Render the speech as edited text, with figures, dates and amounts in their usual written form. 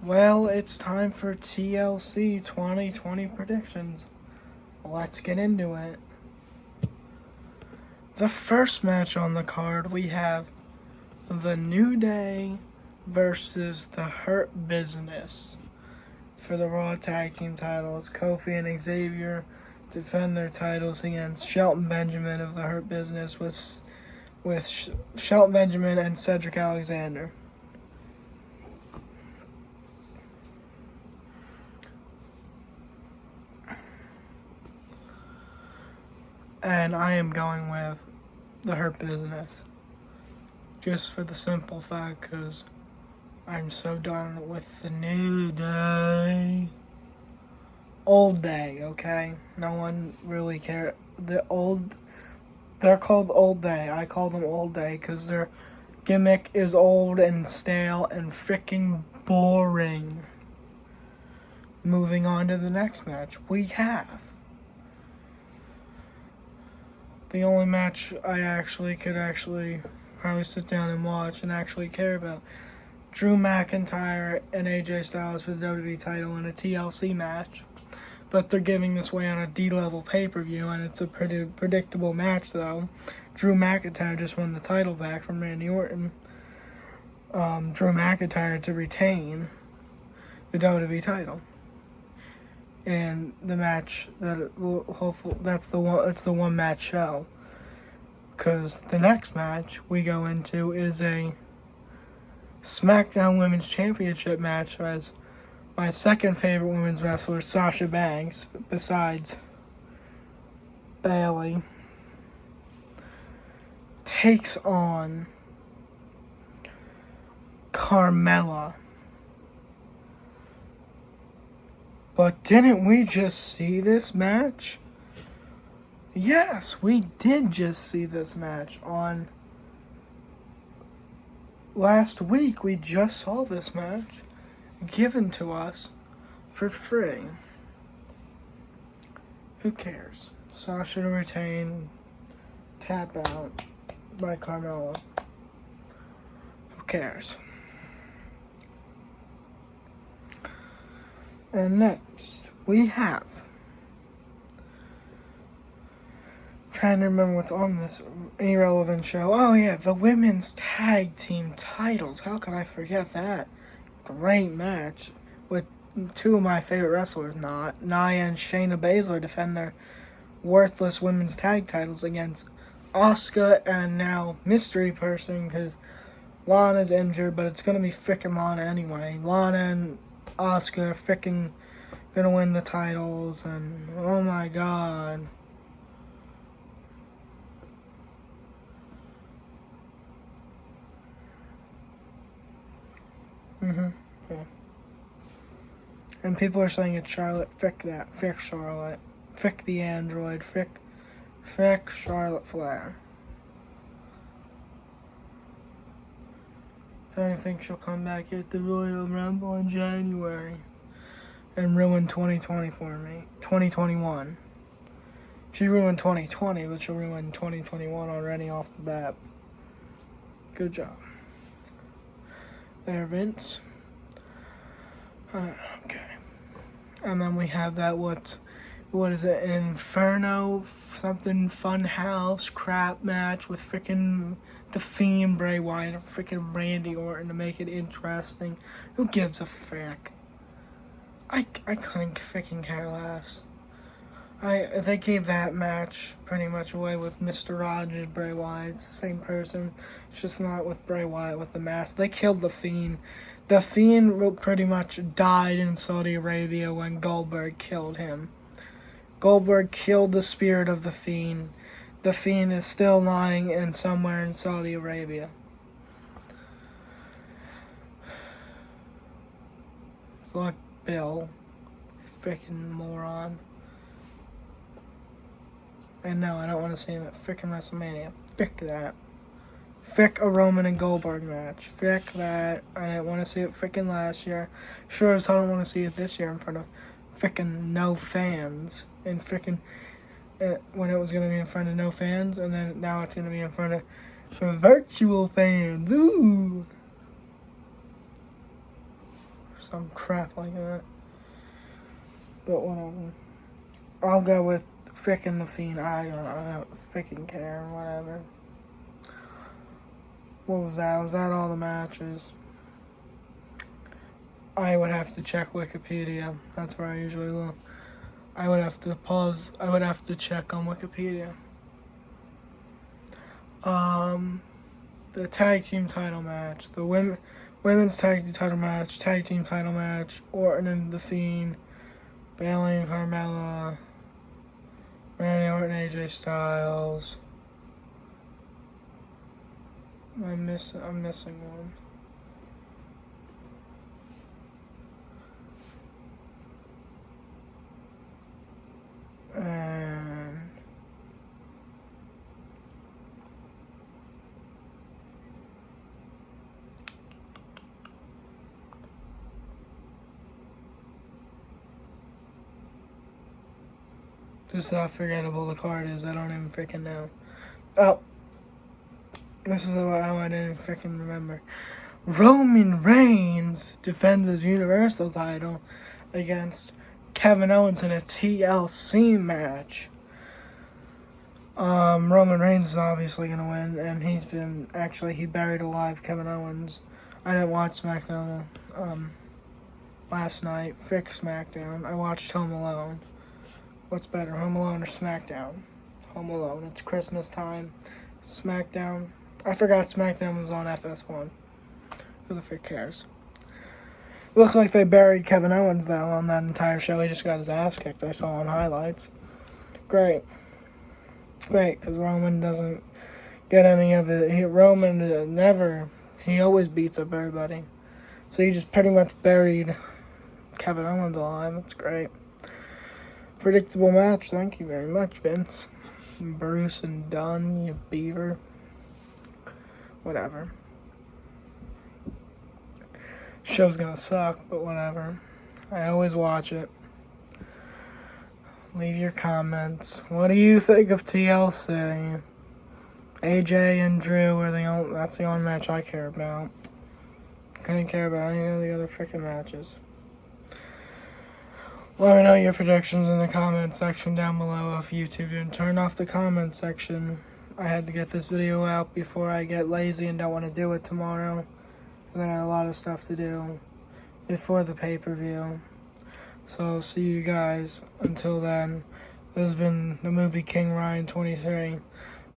Well, it's time for TLC 2020 predictions. Let's get into it. The first match on the card, we have The New Day versus The Hurt Business. For the Raw Tag Team titles, Kofi and Xavier defend their titles against Shelton Benjamin of The Hurt Business with Shelton Benjamin and Cedric Alexander. And I am going with The Hurt Business. Just for the simple fact, because I'm so done with the New Day. Old Day, okay? No one really cares. They're called Old Day. I call them Old Day because their gimmick is old and stale and freaking boring. Moving on to the next match, we have the only match I could probably sit down and watch and actually care about. Drew McIntyre and AJ Styles for the WWE title in a TLC match. But they're giving this away on a D-level pay-per-view, and it's a pretty predictable match, though. Drew McIntyre just won the title back from Randy Orton. Drew McIntyre to retain the WWE title. And the match that will hopefully it's the one match show, because the next match we go into is a SmackDown Women's Championship match as my second favorite women's wrestler, Sasha Banks, besides Bayley, takes on Carmella. But didn't we just see this match? Yes, we did just see this match on last week. We just saw this match given to us for free. Who cares? Sasha to retain, tap out by Carmella. Who cares? And next, we have, trying to remember what's on this irrelevant show. Oh yeah, the women's tag team titles. How could I forget that? Great match with two of my favorite wrestlers, Nia and Shayna Baszler, defend their worthless women's tag titles against Asuka and now Mystery Person, because Lana's injured, but it's going to be frickin' Lana anyway. Lana and Asuka freaking gonna win the titles, and oh my god. Yeah. And people are saying it's Charlotte. Frick that. Frick Charlotte. Frick the android. Frick Charlotte Flair. If anything, she'll come back at the Royal Rumble in January and ruin 2020 for me. 2021. She ruined 2020, but she'll ruin 2021 already off the bat. Good job. There, Vince. Okay. And then we have that, what is it, Inferno something fun house crap match with frickin' The Fiend, Bray Wyatt, and frickin' Randy Orton to make it interesting. Who gives a frick? I couldn't frickin' care less. They gave that match pretty much away with Mr. Rogers, Bray Wyatt. It's the same person. It's just not with Bray Wyatt with the mask. They killed The Fiend. The Fiend pretty much died in Saudi Arabia when Goldberg killed him. Goldberg killed the spirit of The Fiend. The Fiend is still lying in somewhere in Saudi Arabia. It's like Bill. Freaking moron. And no, I don't want to see him at frickin' WrestleMania. Frick that. Frick a Roman and Goldberg match. Frick that. I didn't want to see it frickin' last year. Sure as hell I don't want to see it this year in front of frickin' no fans. And frickin' when it was going to be in front of no fans. And then now it's going to be in front of virtual fans. Ooh. some crap like that. But whatever. I'll go with frickin' The Fiend. I don't frickin' care, whatever. What was that? Was that all the matches? I would have to check Wikipedia. That's where I usually look. I would have to pause. I would have to check on Wikipedia. The tag team title match, the women's tag team title match, Orton and The Fiend, Bayley and Carmella, Randy Orton, AJ Styles. I'm missing one. And just how forgettable the card is. I don't even freaking know. Oh, this is what I didn't freaking remember. Roman Reigns defends his Universal title against Kevin Owens in a TLC match. Roman Reigns is obviously going to win, and he buried alive Kevin Owens. I didn't watch SmackDown last night. Frick SmackDown. I watched Home Alone. What's better, Home Alone or SmackDown? Home Alone. It's Christmas time. SmackDown. I forgot SmackDown was on FS1. Who the frick cares? It looked like they buried Kevin Owens, though, on that entire show. He just got his ass kicked. I saw on highlights. Great, because Roman doesn't get any of it. Roman never. He always beats up everybody. So he just pretty much buried Kevin Owens alive. That's great. Predictable match. Thank you very much, Vince. Bruce and Dunn, you beaver. Whatever. Show's gonna suck, but whatever. I always watch it. Leave your comments. What do you think of TLC? AJ and Drew are that's the only match I care about. Couldn't care about any of the other freaking matches. Let me know your predictions in the comment section down below if YouTube didn't turn off the comment section. I had to get this video out before I get lazy and don't want to do it tomorrow. Because I got a lot of stuff to do before the pay-per-view. So I'll see you guys. Until then, this has been the Movie King Ryan 23.